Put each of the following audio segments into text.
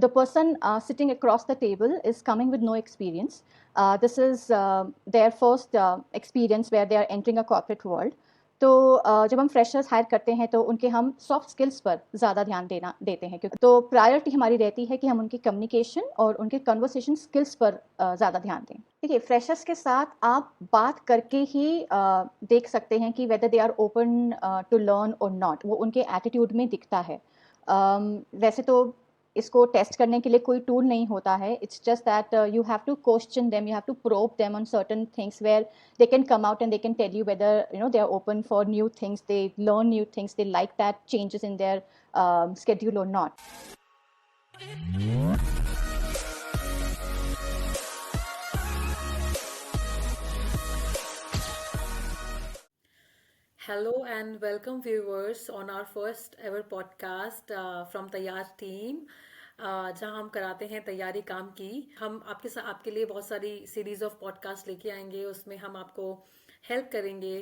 the person sitting across the table is coming with no experience. This is their first experience where they are entering a corporate world. तो जब हम freshers higher करते हैं तो उनके हम soft skills पर ज़्यादा ध्यान देते हैं, क्योंकि तो प्रायोरिटी हमारी रहती है कि हम उनकी कम्युनिकेशन और उनके कन्वर्सेशन स्किल्स पर ज़्यादा ध्यान दें. देखिए, फ्रेशर्स के साथ आप बात करके ही देख सकते हैं कि whether they are open to learn और नॉट. वो उनके एटीट्यूड में दिखता है. वैसे तो इसको टेस्ट करने के लिए कोई टूल नहीं होता है. It's just that you have to question them, you have to probe them on certain things where they can come out and they can tell you whether they are open for new things, they learn new things, they like that changes in their schedule or not. Hello and welcome viewers on our first ever podcast from Taiyaar team. जहां हम कराते हैं तैयारी काम की. हम आपके लिए बहुत सारी सीरीज ऑफ पॉडकास्ट लेके आएंगे. उसमें हम आपको हेल्प करेंगे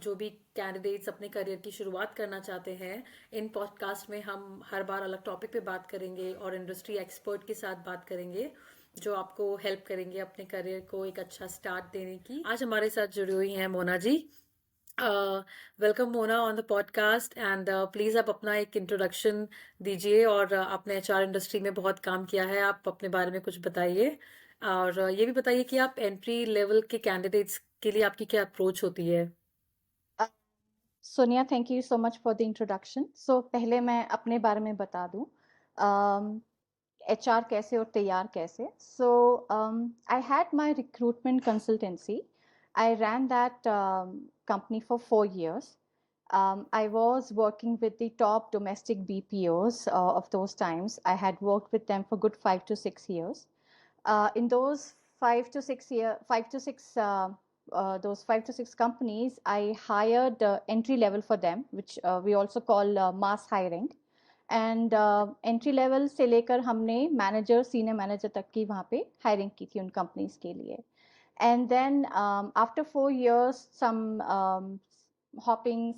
जो भी कैंडिडेट्स अपने करियर की शुरुआत करना चाहते हैं. इन पॉडकास्ट में हम हर बार अलग टॉपिक पे बात करेंगे और इंडस्ट्री एक्सपर्ट के साथ बात करेंगे जो आपको हेल्प करेंगे अपने करियर को एक अच्छा स्टार्ट देने की. आज हमारे साथ जुड़ी हुई हैं Mona ji. Welcome Mona on the podcast and please आप अपना एक इंट्रोडक्शन दीजिए और आपने एचआर इंडस्ट्री में बहुत काम किया है. आप अपने बारे में कुछ बताइए और ये भी बताइए कि आप एंट्री लेवल के कैंडिडेट्स के लिए आपकी क्या अप्रोच होती है. Sonia, thank you so much for the introduction. So पहले मैं अपने बारे में बता दूं एचआर कैसे और तैयार कैसे. So I had my recruitment consultancy. I ran that company for 4 years. I was working with the top domestic BPOs of those times. I had worked with them for good 5 to 6 years. In those 5 to 6 companies, I hired entry level for them, which we also call mass hiring. And entry level से लेकर हमने manager, senior manager तक की वहाँ पे hiring की थी उन कंपनीज के लिए. And then after 4 years, some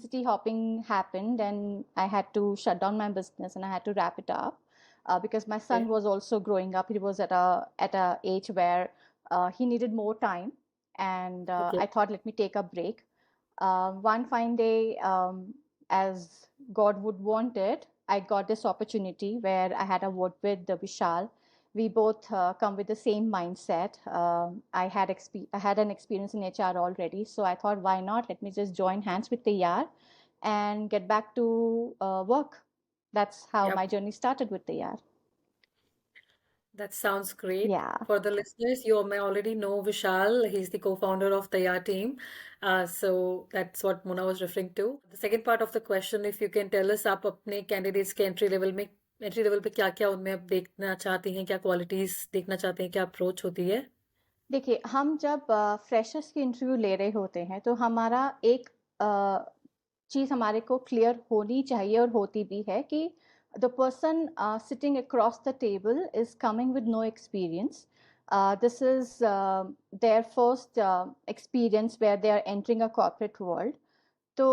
city hopping happened, and I had to shut down my business and I had to wrap it up because my son was also growing up. He was at a age where he needed more time, and I thought, let me take a break. One fine day, as God would want it, I got this opportunity where I had a word with Vishal. We both come with the same mindset. I had an experience in HR already, so I thought, why not? Let me just join hands with Taiyaar and get back to work. That's how my journey started with Taiyaar. That sounds great. Yeah. For the listeners, you may already know Vishal. He's the co-founder of Taiyaar team. So that's what Mona was referring to. The second part of the question, if you can tell us, आप अपने candidates के entry level पे क्या क्या उनमें आप देखना चाहती हैं, क्या क्वालिटीज देखना चाहते हैं, क्या अप्रोच होती है. देखिए, हम जब फ्रेशर्स की इंटरव्यू ले रहे होते हैं तो हमारा एक चीज़ हमारे को क्लियर होनी चाहिए और होती भी है कि the person sitting across the table is coming with no experience. This is their first experience where they are entering a corporate world. तो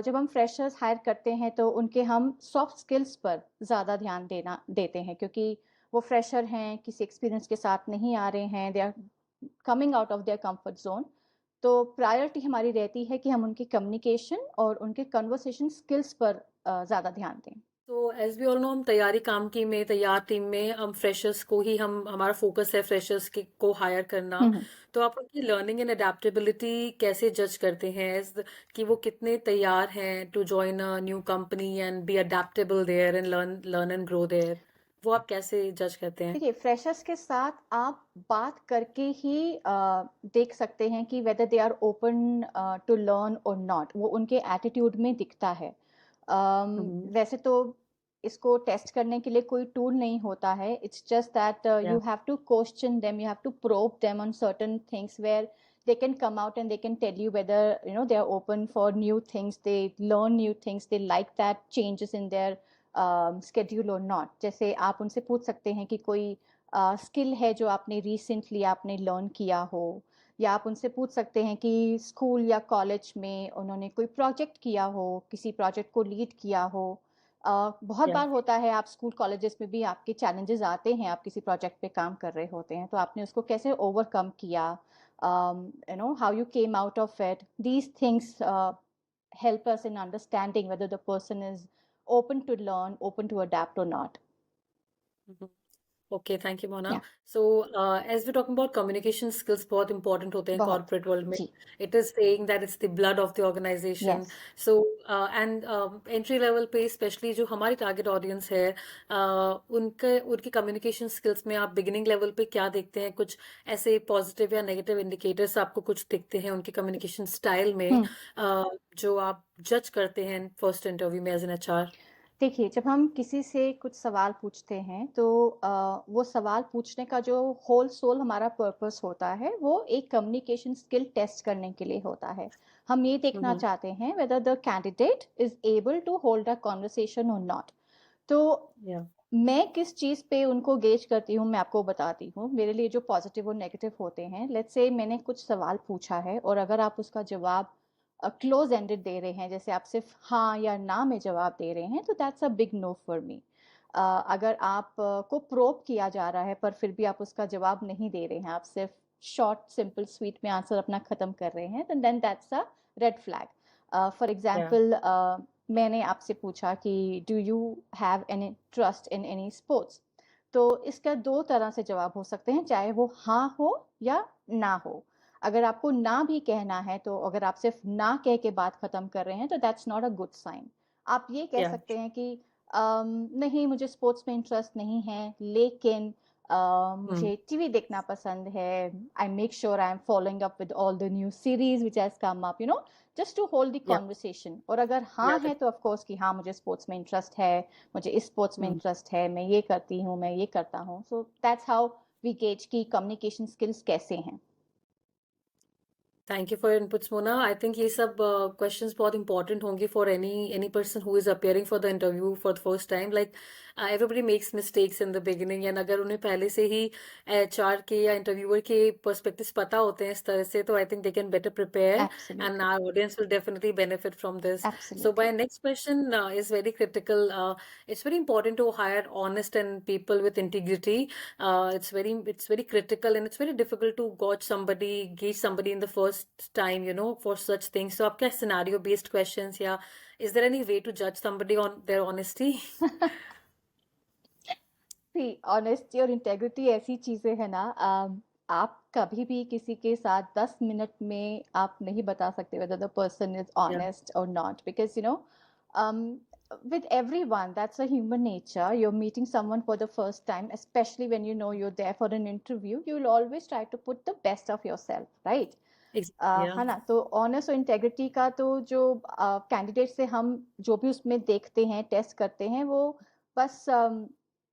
जब हम फ्रेशर्स हायर करते हैं तो उनके हम सॉफ्ट स्किल्स पर ज़्यादा ध्यान देते हैं, क्योंकि वो फ्रेशर हैं, किसी एक्सपीरियंस के साथ नहीं आ रहे हैं, they are coming out of their comfort zone. तो प्रायोरिटी हमारी रहती है कि हम उनकी कम्युनिकेशन और उनके कन्वर्सेशन स्किल्स पर ज़्यादा ध्यान दें. तो एज वी ऑल नो, हम तैयारी काम की में तैयार टीम में हम फ्रेशर्स को ही हमारा फोकस है फ्रेशर्स को हायर करना. तो आप उनकी लर्निंग एंड अडेप्टेबिलिटी कैसे जज करते हैं कि वो कितने तैयार हैं to join a new company and be adaptable there and learn and grow there. वो आप कैसे जज करते हैं? देखिए, फ्रेशर्स के साथ आप बात करके ही देख सकते हैं कि whether they are open to learn और नॉट. वो उनके एटीट्यूड में दिखता है. वैसे तो इसको टेस्ट करने के लिए कोई टूल नहीं होता है. It's just that you have to question them, you have to probe them on certain things where they can come out and they can tell you whether they are open for new things, they learn new things, they like that changes in their schedule or not. जैसे आप उनसे पूछ सकते हैं कि कोई skill है जो आपने रिसेंटली आपने लर्न किया हो, या आप उनसे पूछ सकते हैं कि स्कूल या कॉलेज में उन्होंने कोई प्रोजेक्ट किया हो, किसी प्रोजेक्ट को लीड किया हो, बहुत Yeah. बार होता है, आप स्कूल कॉलेजेस में भी आपके चैलेंजेस आते हैं, आप किसी प्रोजेक्ट पे काम कर रहे होते हैं, तो आपने उसको कैसे ओवरकम किया, how you came out of it. These things help us in understanding whether the person is open to learn, open to adapt or not. Mhm. Okay, thank you, Mona. Yeah, So, as we're talking about communication skills, बहुत important होते हैं बहुत corporate world में. जी, It is saying that it's the blood of the organization. yes. So, and entry level पे especially जो हमारी target audience है, उनके communication skills में आप beginning level पे क्या देखते हैं? कुछ ऐसे positive या negative indicators आपको कुछ दिखते हैं उनके communication style में, हम्म जो आप judge करते हैं first interview में as an HR? देखिए, जब हम किसी से कुछ सवाल पूछते हैं तो वो सवाल पूछने का जो होल सोल हमारा पर्पस होता है, वो एक कम्युनिकेशन स्किल टेस्ट करने के लिए होता है। हम ये देखना Mm-hmm. चाहते हैं whether the candidate is able to hold a conversation और नॉट। तो Yeah. मैं किस चीज़ पे उनको गेज करती हूँ, मैं आपको बताती हूँ। मेरे लिए जो पॉजिटिव और नेगेटिव होते हैं, लेट्स से मैंने कुछ सवाल पूछा है और अगर आप उसका जवाब क्लोज एंडेड दे रहे हैं, जैसे आप सिर्फ हाँ या ना में जवाब दे रहे हैं, तो that's a big no for me. अगर आप को प्रोब किया जा रहा है पर फिर भी आप उसका जवाब नहीं दे रहे हैं, आप सिर्फ शॉर्ट सिंपल स्वीट में आंसर अपना ख़त्म कर रहे हैं, then that's a red flag. For Yeah. Example, मैंने आपसे पूछा कि do you have any trust in any sports, तो इसका दो तरह से जवाब हो सकते हैं, चाहे वो हाँ हो या ना हो। अगर आपको ना भी कहना है, तो अगर आप सिर्फ ना कह के बात खत्म कर रहे हैं, तो that's not a good sign. आप ये कह Yeah. सकते हैं कि नहीं, मुझे स्पोर्ट्स में इंटरेस्ट नहीं है, लेकिन Mm. मुझे टीवी देखना पसंद है। I make sure I am following up with all the new series which has come up, just to hold the Yeah. Conversation. और अगर हाँ Yeah. है तो ऑफ कोर्स कि हाँ, मुझे स्पोर्ट्स में इंटरेस्ट है, मुझे इस स्पोर्ट्स में Mm. इंटरेस्ट है, मैं ये करती हूँ, मैं ये करता हूँ। So that's how we gauge की कम्युनिकेशन स्किल्स कैसे हैं। Thank you for inputs Mona. I think ये सब क्वेश्चंस बहुत इंपॉर्टेंट होंगे for any person who is appearing for the interview for the first time. Like everybody makes mistakes in the beginning, and अगर उन्हें पहले से ही एचआर के या इंटरव्यूअर के पर्सपेक्टिव्स पता होते हैं इस तरह से, तो I think they can better prepare and Absolutely. Our audience will definitely benefit from this. So Absolutely. My next question is very critical. It's very important to hire honest and people with integrity. It's very critical, and it's very difficult to gauge somebody in the first time, for such things. So आपका scenario based questions, या is there any way to judge somebody on their honesty? See honesty और integrity ऐसी चीज़ें हैं ना, आप कभी भी किसी के साथ 10 मिनट में आप नहीं बता सकते whether the person is Yeah. honest or not, because um, with everyone, that's a human nature. You're meeting someone for the first time, especially when you know you're there for an interview, you'll always try to put the best of yourself, right? Exactly. Yeah. है ना? तो honest और integrity का तो जो candidate से हम जो भी उसमें देखते हैं, टेस्ट करते हैं, वो बस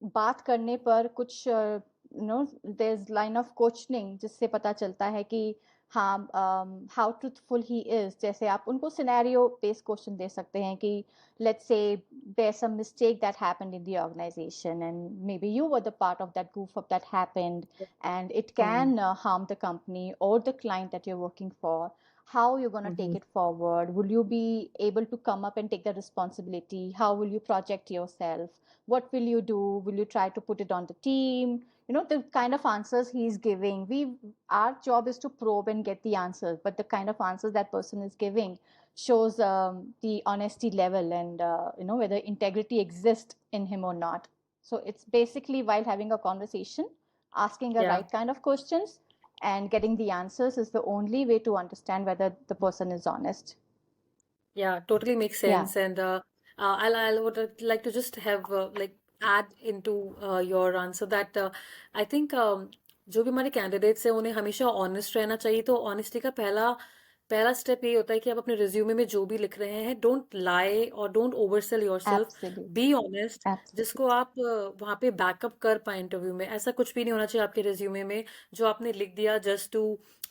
बात करने पर कुछ there is line of questioning जिससे पता चलता है कि हाँ, हाउ ट्रूथफुल ही इज। जैसे आप उनको सिनेरियो बेस्ड क्वेश्चन दे सकते हैं कि let's say there's some mistake that happened in the organization, and maybe you were the part of that goof up that happened, and it Mm. can harm the company or the client that you're working for. How you're going to take Mm-hmm. it forward? Will you be able to come up and take the responsibility? How will you project yourself? What will you do? Will you try to put it on the team? The kind of answers he's giving, our job is to probe and get the answers, but the kind of answers that person is giving shows the honesty level, and whether integrity exists in him or not. So it's basically, while having a conversation, asking the Yeah. right kind of questions and getting the answers is the only way to understand whether the person is honest. Yeah, totally makes Yeah, sense. And I would like to just have like add into your answer that I think जो भी हमारे candidates हैं उन्हें हमेशा honest रहना चाहिए। तो honesty का पहला पहला स्टेप ये होता है कि आप अपने रिज्यूमे में जो भी लिख रहे हैं, डोंट लाई और don't oversell yourself, absolutely. Be honest, जिसको Absolutely. आप वहाँ पे बैकअप कर पाए इंटरव्यू में। ऐसा कुछ भी नहीं होना चाहिए आपके रिज्यूमे में जो आपने लिख दिया just to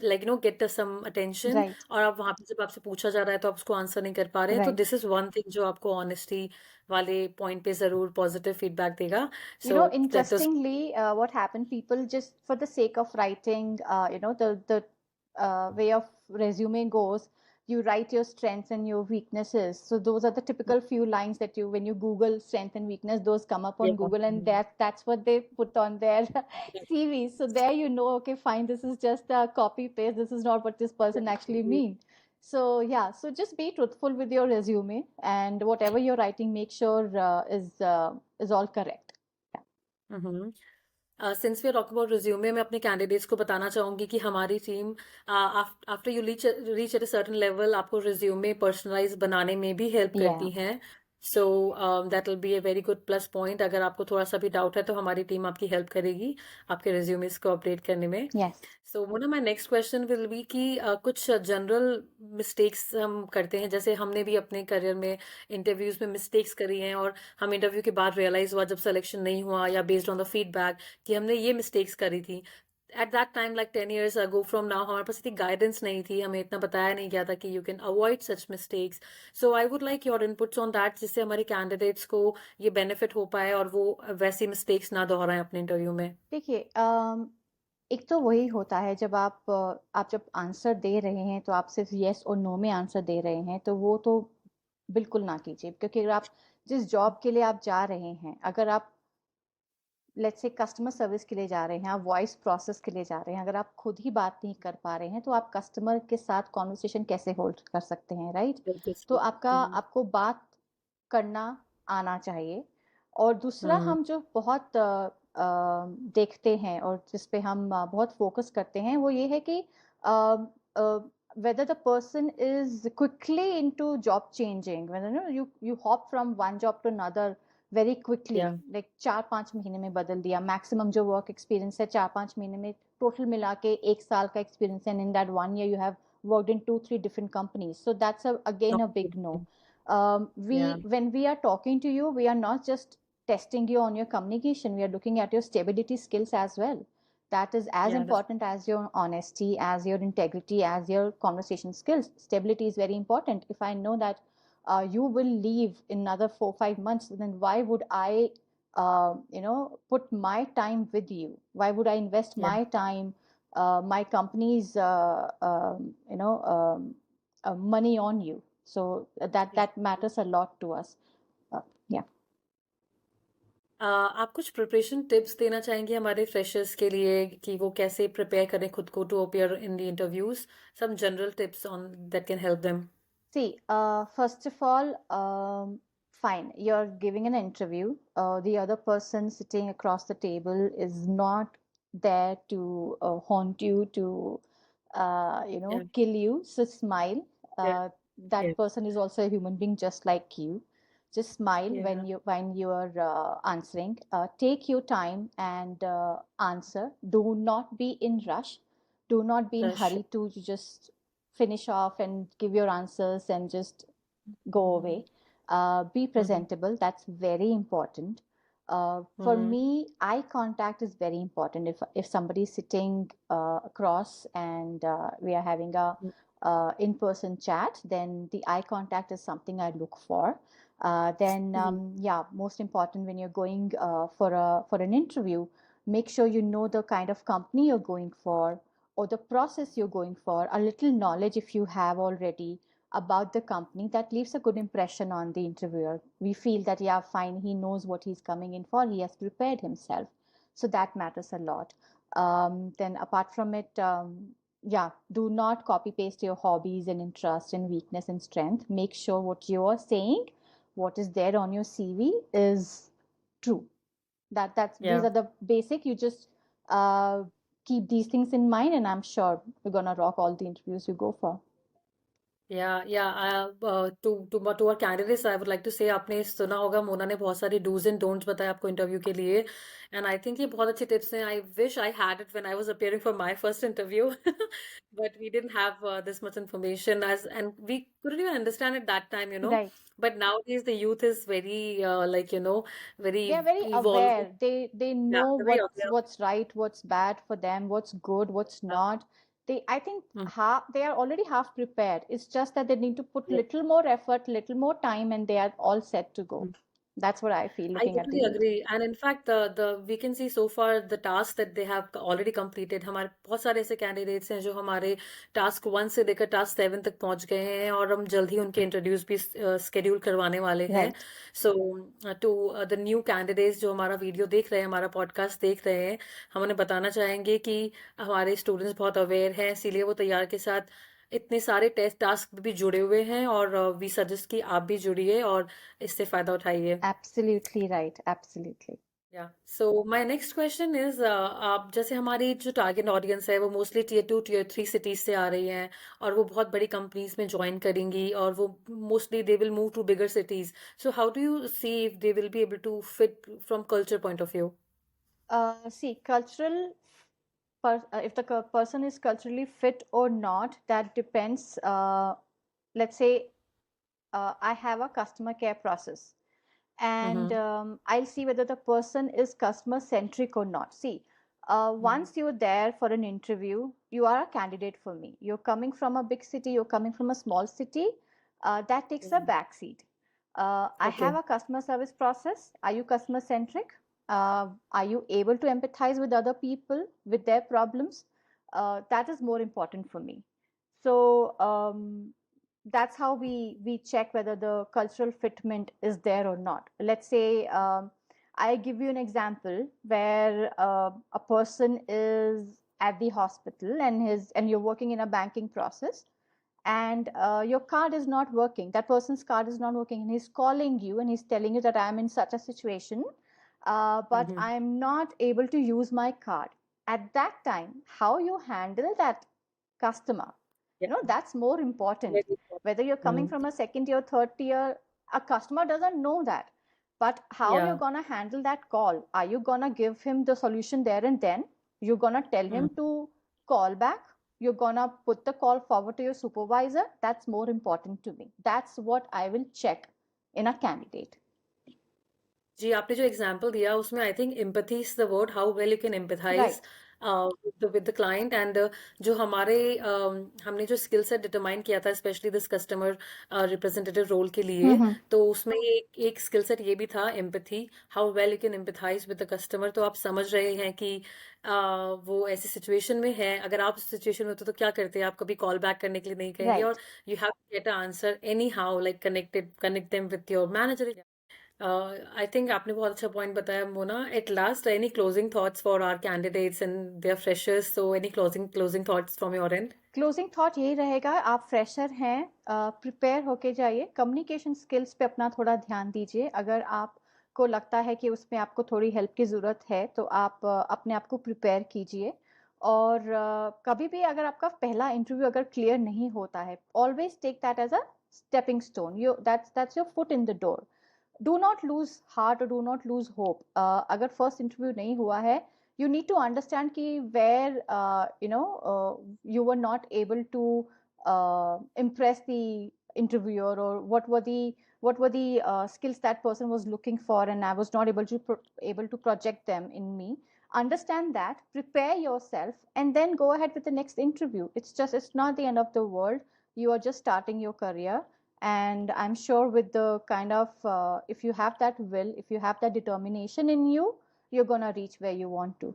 like get some attention, Right. और आप वहाँ पे जब आपसे पूछा जा रहा है तो आप उसको आंसर नहीं कर पा रहे हैं। तो Right. This is one thing जो आपको ऑनेस्टी वाले पॉइंट पे जरूर पॉजिटिव फीडबैक देगा। So that is Interestingly, what happened, people just for the sake of writing, the way of resume goes, you write your strengths and your weaknesses. So those are the typical few lines that you, when you Google strength and weakness, those come up Yeah. on Google, and that's what they put on their CV. So there you know, okay, fine, this is just a copy paste. This is not what this person actually mean. So yeah, so just be truthful with your resume, and whatever you're writing, make sure is all correct. हम्म। Since we are talking about resume, मैं अपने candidates को बताना चाहूँगी कि हमारी team after you reach at a certain level आपको resume personalise बनाने में भी हेल्प Yeah. करती हैं। So that will be a very good plus point. अगर आपको थोड़ा सा भी डाउट है तो हमारी टीम आपकी हेल्प करेगी आपके रिज्यूमेस को अपडेट करने में। Yes. So Mona, my next question will be कि कुछ जनरल मिस्टेक्स हम करते हैं, जैसे हमने भी अपने करियर में इंटरव्यूज में मिस्टेक्स करी हैं और हम इंटरव्यू के बाद रियलाइज हुआ जब सिलेक्शन नहीं हुआ या बेस्ड ऑन द फीडबैक कि हमने ये मिस्टेक्स करी थी। At that time, like 10 years ago from now, हमारे पास इतनी गाइडेंस नहीं थी, हमें इतना बताया नहीं गया था कि you can avoid such mistakes. So I would like your inputs on that, जिससे हमारे कैंडिडेट्स को ये बेनिफिट हो पाए और वो वैसी मिस्टेक्स ना दोहराएं अपने इंटरव्यू में। देखिए, एक तो वही होता है, जब आप जब आंसर दे रहे हैं तो आप सिर्फ यस और नो में आंसर दे रहे हैं, तो वो तो बिल्कुल ना कीजिए। क्योंकि अगर आप जिस जॉब के लिए आप जा रहे हैं, अगर आप लेट्स से कस्टमर सर्विस के लिए जा रहे हैं, आप वॉइस प्रोसेस के लिए जा रहे हैं, अगर आप खुद ही बात नहीं कर पा रहे हैं, तो आप कस्टमर के साथ कॉन्वर्सेशन कैसे होल्ड कर सकते हैं, राइट? बिल्कुल तो सही। हम्म। आपको बात करना आना चाहिए। और दूसरा, हम्म। हम जो बहुत देखते हैं और जिस पे हम बहुत फोकस करते हैं, वो ये है कि whether the person is quickly into job changing, whether you hop from one job to another very quickly, या like 4-5 महीने में बदल दिया, मैक्सिमम जो वर्क एक्सपीरियंस है 4-5 महीने में, टोटल मिला के 1 साल का experience, and in that 1 year you have worked in 2-3 different companies, so that's again a big no. We या When we are talking to you, we are not just testing you on your communication, we are looking at your stability skills as well. That is as या important as your honesty, as your integrity, as your conversation skills. Stability is very important. If I know that you will leave in another 4-5 months, then why would I put my time with you? Why would I invest या my time, my company's money on you? So that matters a lot to us. Yeah. आप कुछ preparation tips देना चाहेंगे हमारे freshers के लिए कि वो कैसे प्रिपेयर करें खुद को to appear in the interviews? Some general tips on that can help them. See, first of all, fine, you're giving an interview. The other person sitting across the table is not there to haunt you, to या kill you. So smile. या या That person is also a human being just like you. Just smile या when you are answering. Take your time and answer. Do not be in rush. Do not be in rush. hurry to just finish off and give your answers and just go away. Be presentable. That's very important. For me, eye contact is very important. If somebody is sitting across and we are having a in-person chat, then the eye contact is something I look for. Then yeah, most important, when you're going for an interview, make sure you know the kind of company you're going for, or the process you're going for. A little knowledge, if you have already, about the company, that leaves a good impression on the interviewer. We feel that, yeah, fine, he knows what he's coming in for, he has prepared himself. So that matters a lot. Then apart from it, yeah, do not copy paste your hobbies and interests and weakness and strength. Make sure what you're saying, what is there on your CV, is true. That's या These are the basic. You just uh, keep these things in mind, and I'm sure you're gonna rock all the interviews you go for. To our candidates I would like to say, आपने सुना होगा मोना ने बहुत सारी dos and don'ts बताए आपको interview के लिए, एंड आई थिंक ये बहुत अच्छे टिप्स हैं। I wish I had it when I was appearing for my first interview, but we didn't have this much information as and we couldn't even understand at that time, you know. Right. But nowadays the youth is very like, you know, very They are very evolved. aware. They Yeah, know they're very aware. what's right, what's bad for them, what's good, what's Yeah. not. I think Mm. they are already half prepared. It's just that they need to put Yeah. little more effort, little more time, and they are all set to go. That's what I feel I looking at the totally youth. agree. And in fact, the we can see so far the tasks that they have already completed. हमारे बहुत सारे ऐसे candidates हैं जो हमारे task 1 से लेकर task 7 तक पहुंच गए हैं और हम जल्द ही उनके इंट्रोड्यूस भी स्केड्यूल करवाने वाले हैं. Right. So to the new candidates जो हमारा वीडियो देख रहे हैं, हमारा पॉडकास्ट देख रहे हैं, हम उन्हें बताना चाहेंगे कि हमारे स्टूडेंट्स बहुत अवेयर हैं, इसीलिए वो तैयार के साथ इतने सारे टेस्ट टास्क भी जुड़े हुए हैं और वी सजेस्ट कि आप भी जुड़िए और इससे फायदा उठाइए. Absolutely right. Absolutely. या so my next question is आप जैसे हमारी जो टारगेट ऑडियंस है वो मोस्टली टियर 2 टियर 3 सिटीज से आ रही हैं और वो बहुत बड़ी कंपनीज में ज्वाइन करेंगी और वो mostly they will move to bigger cities. So how do you see if they will be able to fit from culture point of view? See, if the person is culturally fit or not, that depends. Let's say I have a customer care process, and hmm. I'll see whether the person is customer centric or not. See, once you're there for an interview, you are a candidate for me. You're coming from a big city, you're coming from a small city, that takes a back seat. I okay. have a customer service process. Are you customer centric? Are you able to empathize with other people, with their problems? That is more important for me. So that's how we check whether the cultural fitment is there or not. Let's say I give you an example where a person is at the hospital and you're working in a banking process, and your card is not working. That person's card is not working, and he's calling you and he's telling you that I'm in such a situation, but hmm. I'm not able to use my card. At that time, how you handle that customer, या that's more important. Very. Whether you're coming from a second tier, third tier, a customer doesn't know that. But how या. you're gonna handle that call? Are you gonna give him the solution there and then? You're gonna tell him to call back? You're gonna put the call forward to your supervisor? That's more important to me. That's what I will check in a candidate. जी, आपने जो example दिया उसमें I think empathy is the word, how well you can empathise Right. With the client and जो हमारे हमने जो skill set determine किया था specially this customer representative role के लिए, Mm-hmm. तो उसमें एक स्किल सेट ये भी था empathy, how well you can empathise with the customer. तो आप समझ रहे हैं कि वो ऐसी सिचुएशन में है, अगर आप उस सिचुएशन में होते तो क्या करते हैं, आप कभी कॉल बैक करने के लिए नहीं कहेंगे और Right. You have to get a answer anyhow, like connect them with your manager. I think आपने बहुत अच्छा पॉइंट बताया Mona. At last, any closing thoughts for our candidates and their freshers? So any closing thoughts from your end? Closing thought यही रहेगा, आप fresher हैं, prepare होके जाइए, कम्युनिकेशन स्किल्स पे अपना थोड़ा ध्यान दीजिए. अगर आपको लगता है कि उसमें आपको थोड़ी हेल्प की ज़रूरत है तो आप अपने आप को प्रिपेयर कीजिए. और कभी भी अगर आपका पहला इंटरव्यू अगर क्लियर नहीं होता है, always take that as a stepping stone. That's your foot in the door. Do not lose heart और डू नॉट लूज होप. अगर फर्स्ट इंटरव्यू नहीं हुआ है, you need to understand ki where you were not able to impress the interviewer, or what were the skills that person was looking for, and I was not able to project them in me. Understand that, prepare yourself, and then go ahead with the next interview. It's not the end of the world. You are just starting your career, and I'm sure with the kind of if you have that will, if you have that determination in you, you're gonna reach where you want to.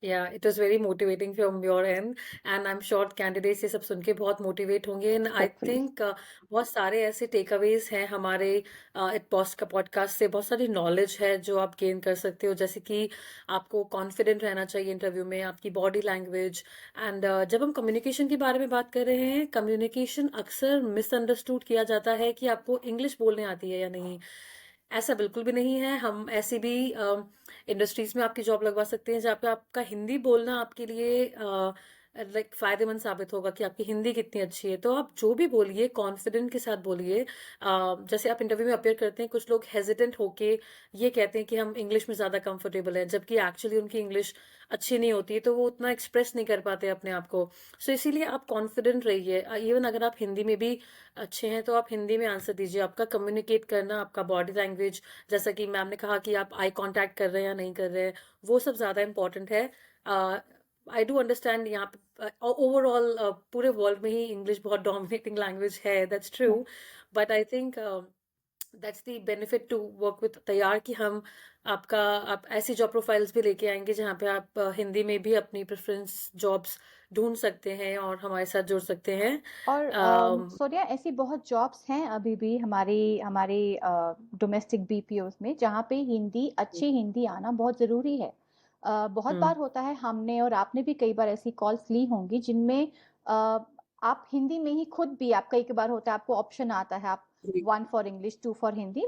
या it was very motivating from your and and I am sure candidates ये सब सुन के बहुत motivate होंगे. And I Hopefully. Think बहुत सारे ऐसे take Awez हैं हमारे पोस्ट का पॉडकास्ट से, बहुत सारी नॉलेज है जो आप गेन कर सकते हो, जैसे कि आपको कॉन्फिडेंट रहना चाहिए इंटरव्यू में, आपकी बॉडी लैंग्वेज. एंड जब हम कम्युनिकेशन के बारे में बात कर रहे हैं, कम्युनिकेशन अक्सर मिसअंडरस्टूड किया जाता है कि आपको इंग्लिश बोलने आती है या नहीं. ऐसा बिल्कुल भी नहीं है. हम ऐसी भी इंडस्ट्रीज में आपकी जॉब लगवा सकते हैं जहाँ पे आपका हिंदी बोलना आपके लिए लाइक फायदेमंद साबित होगा कि आपकी हिंदी कितनी अच्छी है. तो आप जो भी बोलिए कॉन्फिडेंट के साथ बोलिए. जैसे आप इंटरव्यू में अपेयर करते हैं, कुछ लोग हेजिटेंट होके ये कहते हैं कि हम इंग्लिश में ज़्यादा कंफर्टेबल हैं, जबकि एक्चुअली उनकी इंग्लिश अच्छी नहीं होती है, तो वो उतना एक्सप्रेस नहीं कर पाते अपने आप को. सो इसीलिए आप कॉन्फिडेंट रहिए. इवन अगर आप हिंदी में भी अच्छे हैं तो आप हिंदी में आंसर दीजिए. आपका कम्युनिकेट करना, आपका बॉडी लैंग्वेज, जैसा कि मैम ने कहा कि आप आई कांटेक्ट कर रहे हैं या नहीं कर रहे हैं, वो सब ज़्यादा इंपॉर्टेंट है. आई डू अंडरस्टैंड यहाँ पे ओवरऑल पूरे वर्ल्ड में ही इंग्लिश बहुत डोमिनेटिंग लैंग्वेज है, that's true. But I think that's the benefit to work with तैयार कि हम आप ऐसी जॉब प्रोफाइल्स भी लेके आएंगे जहाँ पे आप हिंदी में भी अपनी प्रेफरेंस जॉब्स ढूंढ सकते हैं और हमारे साथ जुड़ सकते हैं। और अम, सोनिया, ऐसी बहुत जॉब्स हैं अभी भी हमारी हमारे डोमेस्टिक बीपीओज में जहाँ पे हिंदी, अच्छी हिंदी आना बहुत ज़रूरी है। बहुत हम्म। बार होता है, हमने और आपने भी कई बार ऐसी कॉल्स ली होंगी जिनमें आप हिंदी में ही खुद भी, आप कई बार होता है आपको ऑप्शन आता है, आप जी। one for English, two for Hindi.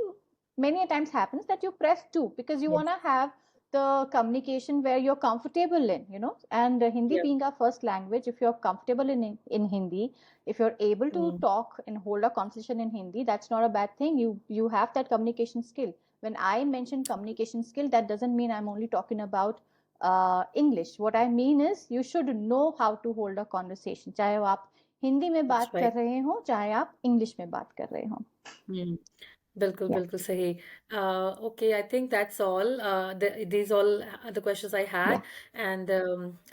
Many a times happens that you press two because you yes. wanna have the communication where you're comfortable in, you know. And Hindi yes. being our first language, if you're comfortable in Hindi, if you're able to hmm. talk and hold a conversation in Hindi, that's not a bad thing. You have that communication skill. When I mention communication skill, that doesn't mean I'm only talking about English. What I mean is you should know how to hold a conversation, चाहे वो आप हिंदी में that's बात कर right. रहे हो, चाहे आप इंग्लिश में बात कर रहे हो। हम्म। बिल्कुल, या बिल्कुल सही। Okay, I think that's all. These all the questions I या हैड, एंड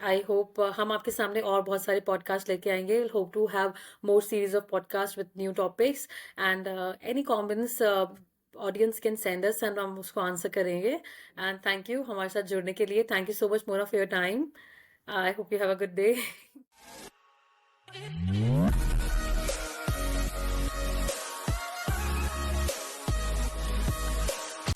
आई होप हम आपके सामने और बहुत सारे पॉडकास्ट लेके आएंगे। Hope to have more series of podcast with new topics, and any comments audience can send us and हम उसको आंसर करेंगे। एंड थैंक यू हमारे साथ जुड़ने के लिए। Thank you so much Mona for your time. I hope you have a good day.